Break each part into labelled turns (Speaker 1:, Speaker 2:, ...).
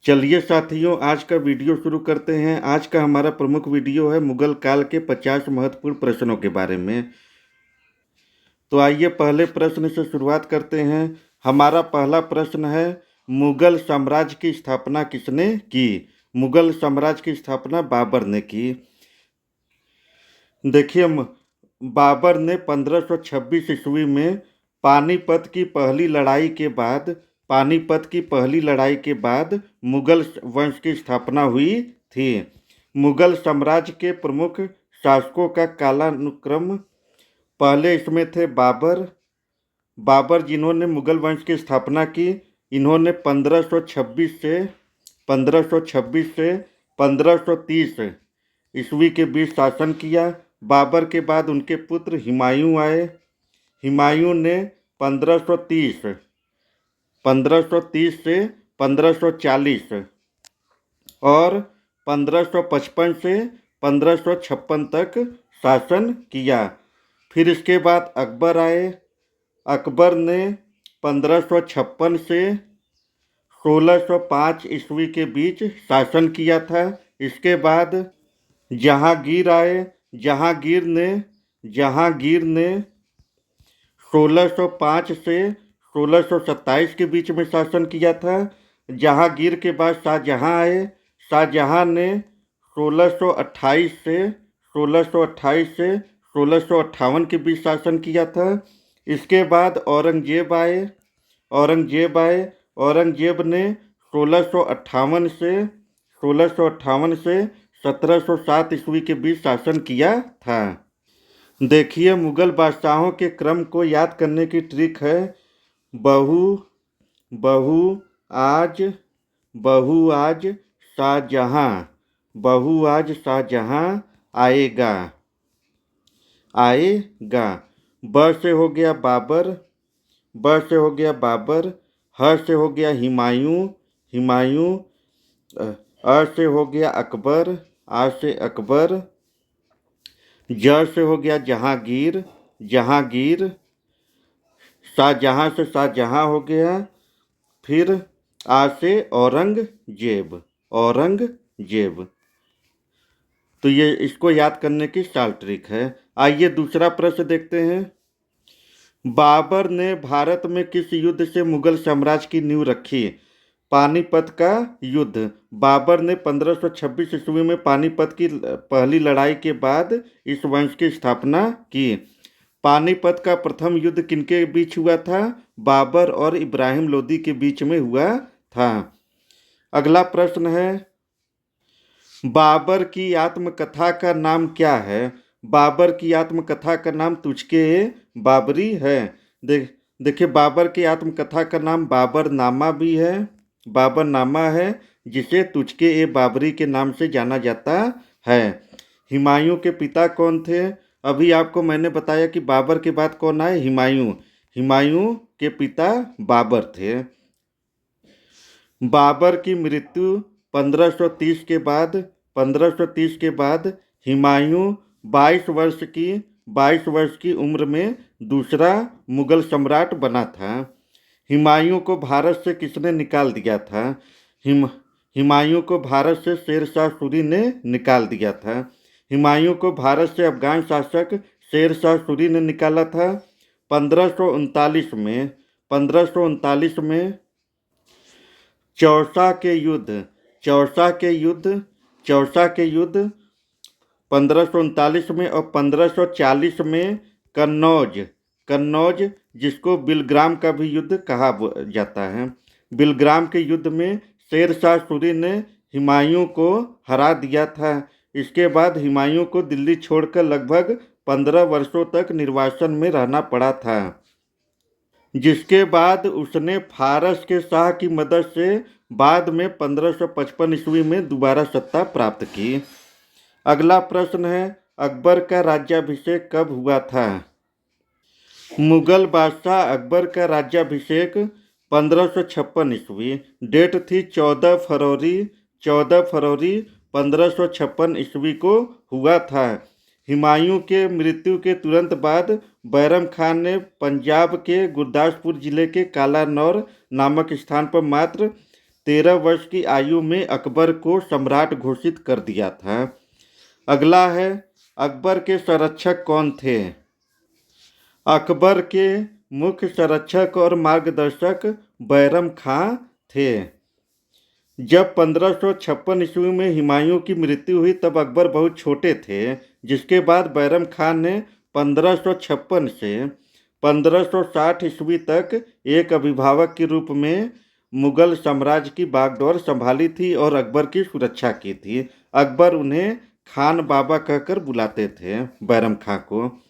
Speaker 1: चलिए साथियों, आज का वीडियो शुरू करते हैं। आज का हमारा प्रमुख वीडियो है मुगल काल के 50 महत्वपूर्ण प्रश्नों के बारे में। तो आइए पहले प्रश्न से शुरुआत करते हैं। हमारा पहला प्रश्न है, मुगल साम्राज्य की स्थापना किसने की? मुगल साम्राज्य की स्थापना बाबर ने की। देखिए, बाबर ने 1526 ईस्वी में पानीपत की पहली लड़ाई के बाद मुगल वंश की स्थापना हुई थी। मुगल साम्राज्य के प्रमुख शासकों का कालानुक्रम, पहले इसमें थे बाबर जिन्होंने मुगल वंश की स्थापना की। इन्होंने 1526 से 1530 ईस्वी के बीच शासन किया। बाबर के बाद उनके पुत्र हुमायूं आए। हुमायूं ने 1530 से 1540 और 1555 से 1556 तक शासन किया। फिर इसके बाद अकबर आए। अकबर ने 1556 से 1605 ईस्वी के बीच शासन किया था। इसके बाद जहांगीर आए। जहांगीर ने 1605 से 1627 के बीच में शासन किया था। जहांगीर के बाद शाहजहां आए। शाहजहां ने 1628 से 1658 के बीच शासन किया था। इसके बाद औरंगजेब आए। औरंगजेब ने 1658 से 1707 ईस्वी के बीच शासन किया था। देखिए, मुगल बादशाहों के क्रम को याद करने की ट्रिक है, बहु बहु आज शाहजहां, आएगा। ब से हो गया बाबर, ह से हो गया हुमायूं, अ से हो गया अकबर, आ से अकबर, ज से हो गया जहांगीर, शाहजहां से शाहजहां हो गया। फिर आ से औरंगजेब। तो ये इसको याद करने की चाल ट्रिक है। आइए दूसरा प्रश्न देखते हैं। बाबर ने भारत में किस युद्ध से मुगल साम्राज्य की नींव रखी? पानीपत का युद्ध। बाबर ने 1526 ईस्वी में पानीपत की पहली लड़ाई के बाद इस वंश की स्थापना की। पानीपत का प्रथम युद्ध किनके बीच हुआ था? बाबर और इब्राहिम लोदी के बीच में हुआ था। अगला प्रश्न है, बाबर की आत्मकथा का नाम क्या है? बाबर की आत्मकथा का नाम तुझके बाबरी है। देखिए, बाबर की आत्मकथा का नाम बाबरनामा है, जिसे तुझके ए बाबरी के नाम से जाना जाता है। हुमायूं के पिता कौन थे? अभी आपको मैंने बताया कि बाबर के बाद कौन आए? हुमायूं के पिता बाबर थे। बाबर की मृत्यु 1530 के बाद हुमायूं 22 वर्ष की उम्र में दूसरा मुगल सम्राट बना था। हुमायूं को भारत से किसने निकाल दिया था? हुमायूं को भारत से शेर शाह सूरी ने निकाल दिया था। हुमायूं को भारत से अफगान शासक शेर शाह सूरी ने निकाला था। 1539 में चौसा के युद्ध 1539 में और 1540 में कन्नौज, जिसको बिलग्राम का भी युद्ध कहा जाता है। बिलग्राम के युद्ध में शेर शाह सूरी ने हुमायूं को हरा दिया था। इसके बाद हुमायूं को दिल्ली छोड़कर लगभग 15 वर्षों तक निर्वासन में रहना पड़ा था, जिसके बाद उसने फारस के शाह की मदद से बाद में 1555 ईस्वी में दोबारा सत्ता प्राप्त की। अगला प्रश्न है, अकबर का राज्याभिषेक कब हुआ था? मुगल बादशाह अकबर का राज्याभिषेक 1556 ईस्वी। डेट थी 14 फरवरी 1556 ईस्वी को हुआ था। हुमायूं के मृत्यु के तुरंत बाद बैरम खान ने पंजाब के गुरदासपुर जिले के कालानौर नामक स्थान पर मात्र 13 वर्ष की आयु में अकबर को सम्राट घोषित कर दिया था। अगला है, अकबर के संरक्षक कौन थे? अकबर के मुख्य संरक्षक और मार्गदर्शक बैरम खां थे। जब 1556 ईस्वी में हुमायूं की मृत्यु हुई तब अकबर बहुत छोटे थे, जिसके बाद बैरम खान ने 1556 से 1560 ईस्वी तक एक अभिभावक के रूप में मुगल साम्राज्य की बागडोर संभाली थी और अकबर की सुरक्षा की थी। अकबर उन्हें खान बाबा कहकर बुलाते थे, बैरम खां को।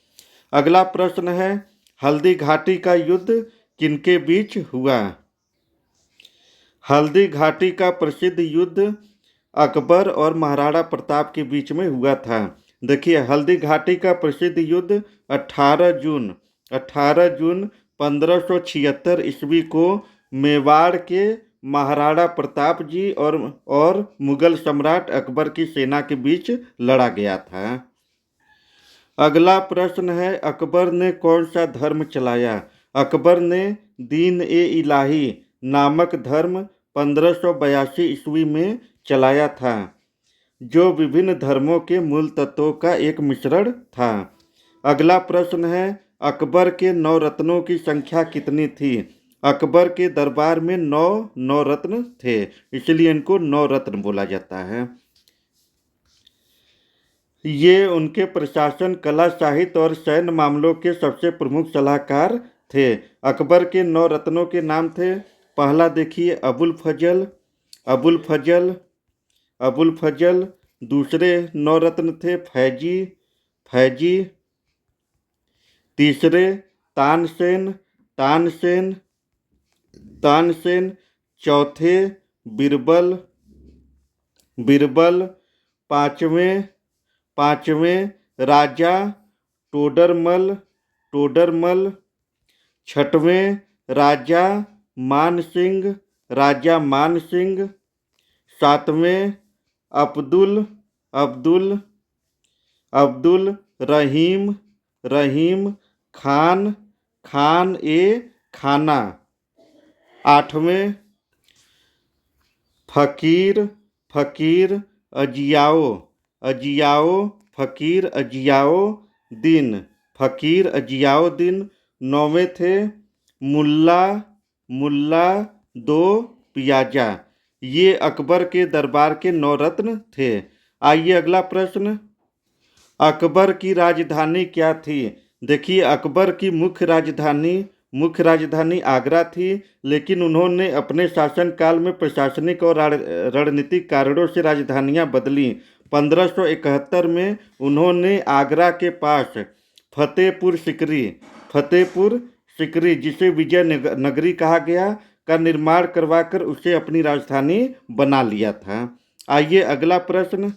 Speaker 1: अगला प्रश्न है, हल्दी घाटी का युद्ध किनके बीच हुआ? हल्दी घाटी का प्रसिद्ध युद्ध अकबर और महाराणा प्रताप के बीच में हुआ था। देखिए, हल्दी घाटी का प्रसिद्ध युद्ध 18 जून 1576 ईस्वी को मेवाड़ के महाराणा प्रताप जी और मुगल सम्राट अकबर की सेना के बीच लड़ा गया था। अगला प्रश्न है, अकबर ने कौन सा धर्म चलाया? अकबर ने दीन ए इलाही नामक धर्म 1582 ईस्वी में चलाया था, जो विभिन्न धर्मों के मूल तत्वों का एक मिश्रण था। अगला प्रश्न है, अकबर के नवरत्नों की संख्या कितनी थी? अकबर के दरबार में 9 नवरत्न थे, इसलिए इनको नवरत्न बोला जाता है। ये उनके प्रशासन, कला, साहित्य और सैन्य मामलों के सबसे प्रमुख सलाहकार थे। अकबर के 9 रत्नों के नाम थे, पहला देखिए अबुल फजल। दूसरे 9 रत्न थे फैजी। तीसरे तानसेन। चौथे बिरबल। पांचवें राजा टोडरमल। छठवें राजा मानसिंह। सातवें अब्दुल रहीम खान ए खाना। आठवें फकीर अजियाओ दिन। नौवें थे मुल्ला दो पियाजा। ये अकबर के दरबार के 9 रत्न थे। आइए अगला प्रश्न, अकबर की राजधानी क्या थी? देखिए, अकबर की मुख्य राजधानी आगरा थी, लेकिन उन्होंने अपने शासनकाल में प्रशासनिक और रणनीतिक कारणों से राजधानियां बदली। 1571 में उन्होंने आगरा के पास फतेहपुर सिकरी, जिसे विजय नगरी कहा गया, का निर्माण करवाकर उसे अपनी राजधानी बना लिया था। आइए अगला प्रश्न,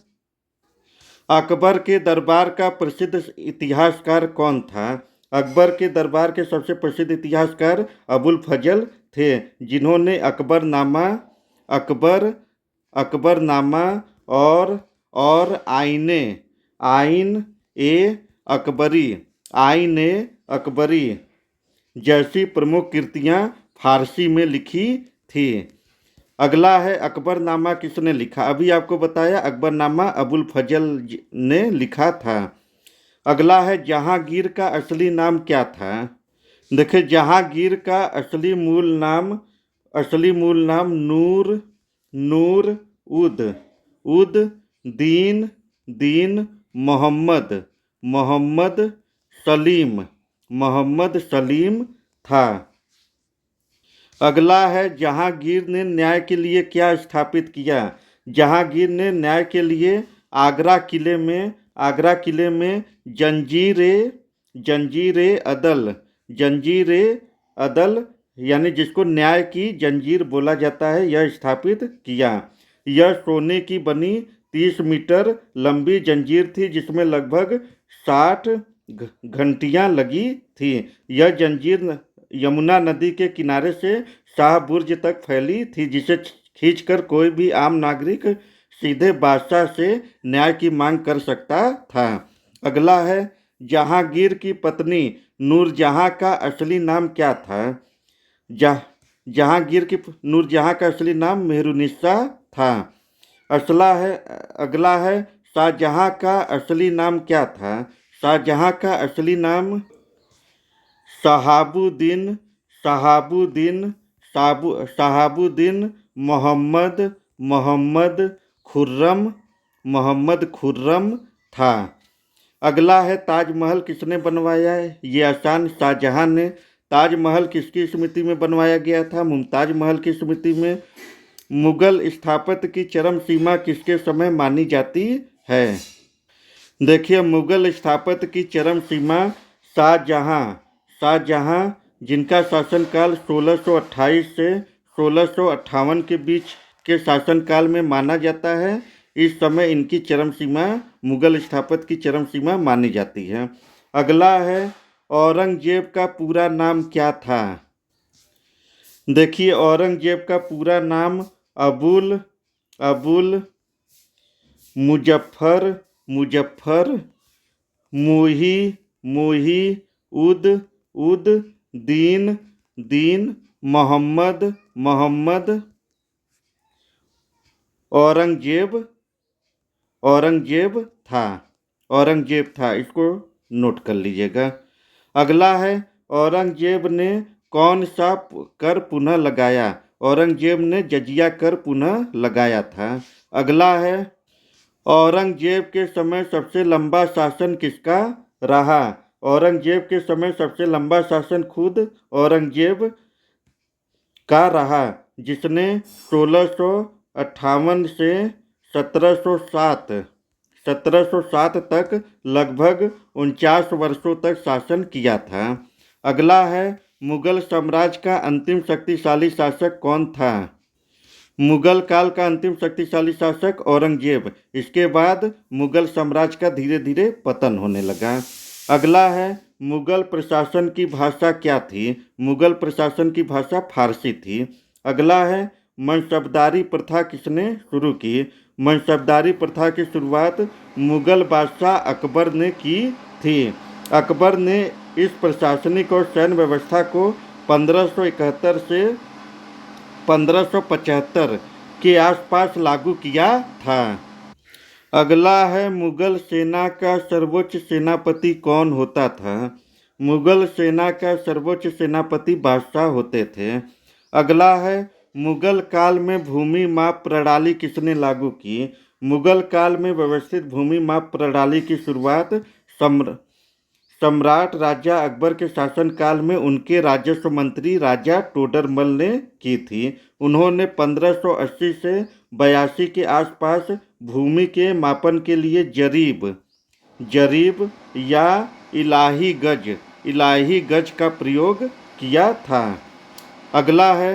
Speaker 1: अकबर के दरबार का प्रसिद्ध इतिहासकार कौन था? अकबर के दरबार के सबसे प्रसिद्ध इतिहासकार अबुल फजल थे, जिन्होंने अकबरनामा और आइन ए अकबरी जैसी प्रमुख कृतियां फारसी में लिखी थी। अगला है, अकबरनामा किसने लिखा? अभी आपको बताया, अकबरनामा अबुल फजल ने लिखा था। अगला है, जहांगीर का असली नाम क्या था? देखिए, जहांगीर का असली मूल नाम नूर उद दीन मोहम्मद सलीम था। अगला है, जहांगीर ने न्याय के लिए क्या स्थापित किया? जहांगीर ने न्याय के लिए आगरा किले में जंजीर अदल यानी जिसको न्याय की जंजीर बोला जाता है, यह स्थापित किया। यह सोने की बनी 30 मीटर लंबी जंजीर थी, जिसमें लगभग 60 घंटियां लगी थी। यह जंजीर यमुना नदी के किनारे से शाह बुर्ज तक फैली थी, जिसे खींचकर कोई भी आम नागरिक सीधे बादशाह से न्याय की मांग कर सकता था। अगला है, जहांगीर की पत्नी नूरजहां का असली नाम क्या था? जहांगीर की नूरजहां का असली नाम मेहरुनिसा था। अगला है शाहजहां का असली नाम क्या था? शाहजहां का असली नाम शहाबुद्दीन शहाबुद्दीन शहाबुद्दीन मोहम्मद मोहम्मद खुर्रम मोहम्मद खुर्रम था। अगला है ताजमहल किसने बनवाया है? ये आसान, शाहजहां ने। ताजमहल किसकी स्मृति में बनवाया गया था? मुमताज महल की स्मृति में। मुगल स्थापत्य की चरम सीमा किसके समय मानी जाती है? देखिए, मुगल स्थापत्य की चरम सीमा शाहजहां शाहजहां जिनका शासनकाल 1628 से 1658 के बीच के शासनकाल में माना जाता है, इस समय इनकी चरम सीमा, मुगल स्थापत्य की चरम सीमा मानी जाती है। अगला है औरंगजेब का पूरा नाम क्या था? देखिए, औरंगजेब का पूरा नाम अबुल अबुल मुजफ्फर मुजफ्फर मुही मुही उद उद दीन दीन मोहम्मद मोहम्मद औरंगजेब औरंगजेब था औरंगजेब था। इसको नोट कर लीजिएगा। अगला है औरंगजेब ने कौन सा कर पुनः लगाया? औरंगजेब ने जजिया कर पुनः लगाया था। अगला है औरंगजेब के समय सबसे लंबा शासन किसका रहा? औरंगजेब के समय सबसे लंबा शासन खुद औरंगजेब का रहा, जिसने 1658 से 1707 1707 तक लगभग 49 वर्षों तक शासन किया था। अगला है मुगल साम्राज्य का अंतिम शक्तिशाली शासक कौन था? मुगल काल का अंतिम शक्तिशाली शासक औरंगजेब। इसके बाद मुगल साम्राज्य का धीरे धीरे पतन होने लगा। अगला है मुगल प्रशासन की भाषा क्या थी? मुगल प्रशासन की भाषा फारसी थी। अगला है मनसबदारी प्रथा किसने शुरू की? मनसबदारी प्रथा की शुरुआत मुगल बादशाह अकबर ने की थी। अकबर ने इस प्रशासनिक और सैन्य व्यवस्था को 1571 से 1575 के आसपास लागू किया था। अगला है मुगल सेना का सर्वोच्च सेनापति कौन होता था? मुगल सेना का सर्वोच्च सेनापति बादशाह होते थे। अगला है मुगल काल में भूमि माप प्रणाली किसने लागू की? मुगल काल में व्यवस्थित भूमि माप प्रणाली की शुरुआत सम्राट राजा अकबर के शासनकाल में उनके राजस्व मंत्री राजा टोडरमल ने की थी। उन्होंने 1580 से 82 के आसपास भूमि के मापन के लिए जरीब या इलाही गज का प्रयोग किया था। अगला है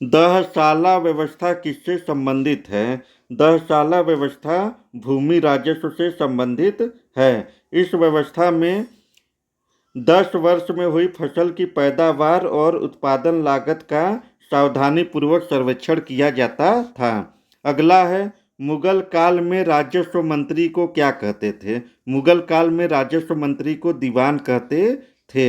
Speaker 1: दहसाला व्यवस्था किससे संबंधित है? दहसाला व्यवस्था भूमि राजस्व से संबंधित है। इस व्यवस्था में 10 वर्ष में हुई फसल की पैदावार और उत्पादन लागत का सावधानीपूर्वक सर्वेक्षण किया जाता था। अगला है मुगल काल में राजस्व मंत्री को क्या कहते थे? मुगल काल में राजस्व मंत्री को दीवान कहते थे।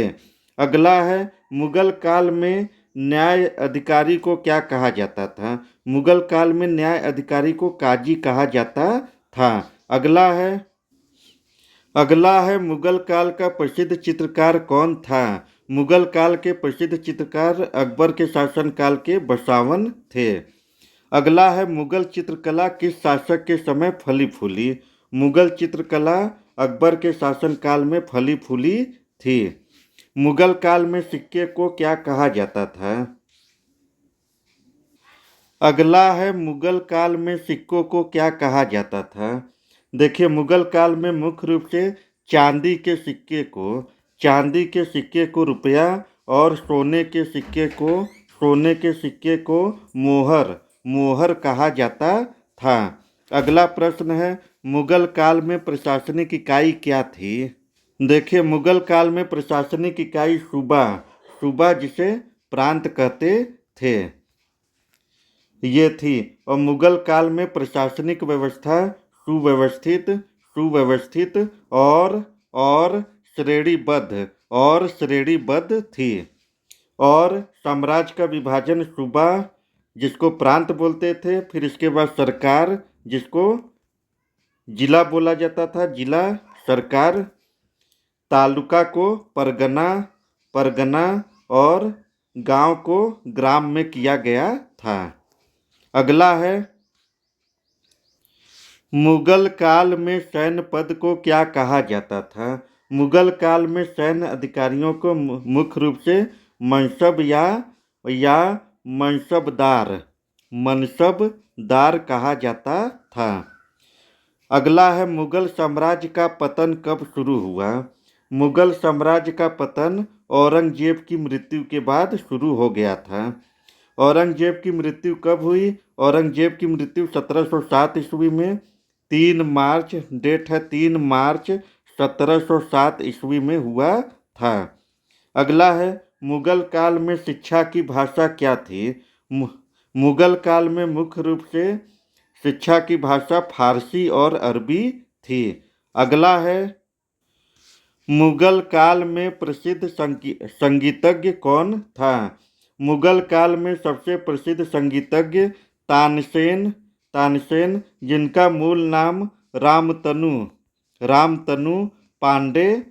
Speaker 1: अगला है मुगल काल में न्याय अधिकारी को क्या कहा जाता था? मुगल काल में न्याय अधिकारी को काजी कहा जाता था। अगला है मुगल काल का प्रसिद्ध चित्रकार कौन था? मुगल काल के प्रसिद्ध चित्रकार अकबर के शासनकाल के बसावन थे। अगला है मुगल चित्रकला किस शासक के समय फली फूली? मुगल चित्रकला अकबर के शासनकाल में फली फूली थी। मुगल काल में सिक्के को क्या कहा जाता था? अगला है मुगल काल में सिक्कों को क्या कहा जाता था? देखिए, मुगल काल में मुख्य रूप से चांदी के सिक्के को रुपया और सोने के सिक्के को मोहर कहा जाता था। अगला प्रश्न है मुगल काल में प्रशासनिक इकाई क्या थी? देखिए, मुगल काल में प्रशासनिक इकाई सूबा जिसे प्रांत कहते थे, ये थी। और मुगल काल में प्रशासनिक व्यवस्था सुव्यवस्थित और श्रेणीबद्ध थी। और साम्राज्य का विभाजन सूबा जिसको प्रांत बोलते थे, फिर इसके बाद सरकार जिसको जिला बोला जाता था, जिला सरकार, तालुका को परगना, परगना और गांव को ग्राम में किया गया था। अगला है, मुगल काल में सैन्य पद को क्या कहा जाता था? मुगल काल में सैन्य अधिकारियों को मुख्य रूप से मनसब या मनसबदार कहा जाता था। अगला है, मुगल साम्राज्य का पतन कब शुरू हुआ? मुगल साम्राज्य का पतन औरंगजेब की मृत्यु के बाद शुरू हो गया था। औरंगजेब की मृत्यु कब हुई? औरंगजेब की मृत्यु 1707 ईस्वी में 3 मार्च, डेट है 3 मार्च 1707 ईस्वी में हुआ था। अगला है, मुगल काल में शिक्षा की भाषा क्या थी? मुगल काल में मुख्य रूप से शिक्षा की भाषा फारसी और अरबी थी। अगला है, मुगल काल में प्रसिद्ध संगीतज्ञ कौन था? मुगल काल में सबसे प्रसिद्ध संगीतज्ञ तानसेन, जिनका मूल नाम रामतनु पांडे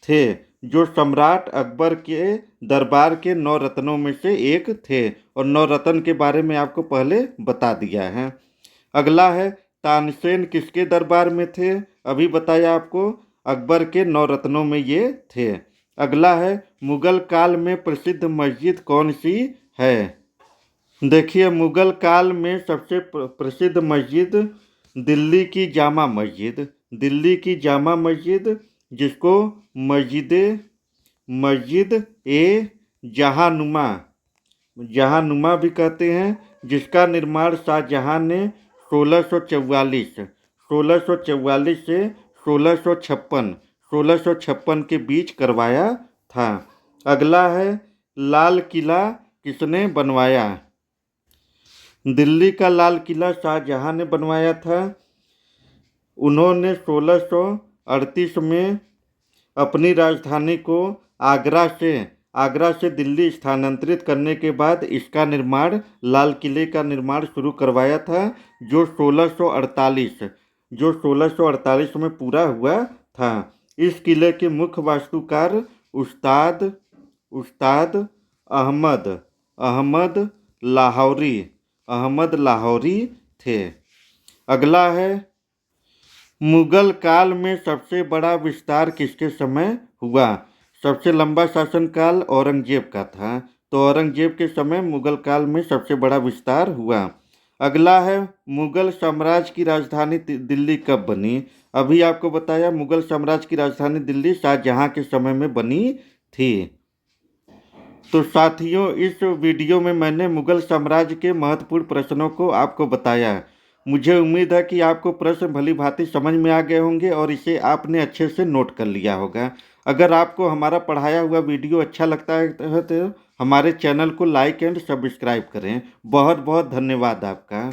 Speaker 1: थे, जो सम्राट अकबर के दरबार के 9 रत्नों में से एक थे, और 9 रत्न के बारे में आपको पहले बता दिया है। अगला है, तानसेन किसके दरबार में थे? अभी बताया आपको, अकबर के 9 रत्नों में ये थे। अगला है, मुगल काल में प्रसिद्ध मस्जिद कौन सी है? देखिए, मुगल काल में सबसे प्रसिद्ध मस्जिद दिल्ली की जामा मस्जिद, दिल्ली की जामा मस्जिद, जिसको मस्जिद ए जहानुमा भी कहते हैं, जिसका निर्माण शाहजहां ने 1644 से 1656 के बीच करवाया था। अगला है, लाल किला किसने बनवाया? दिल्ली का लाल किला शाहजहां ने बनवाया था। उन्होंने 1638 में अपनी राजधानी को आगरा से दिल्ली स्थानांतरित करने के बाद इसका निर्माण, लाल किले का निर्माण शुरू करवाया था, जो 1648 में पूरा हुआ था। इस किले के मुख्य वास्तुकार उस्ताद अहमद लाहौरी थे। अगला है, मुगल काल में सबसे बड़ा विस्तार किसके समय हुआ? सबसे लंबा शासनकाल औरंगजेब का था, तो औरंगजेब के समय मुगल काल में सबसे बड़ा विस्तार हुआ। अगला है, मुगल साम्राज्य की राजधानी दिल्ली कब बनी? अभी आपको बताया, मुगल साम्राज्य की राजधानी दिल्ली शाहजहां के समय में बनी थी। तो साथियों, इस वीडियो में मैंने मुगल साम्राज्य के महत्वपूर्ण प्रश्नों को आपको बताया। मुझे उम्मीद है कि आपको प्रश्न भली भांति समझ में आ गए होंगे और इसे आपने अच्छे से नोट कर लिया होगा। अगर आपको हमारा पढ़ाया हुआ वीडियो अच्छा लगता है तो हमारे चैनल को लाइक एंड सब्सक्राइब करें। बहुत बहुत धन्यवाद आपका।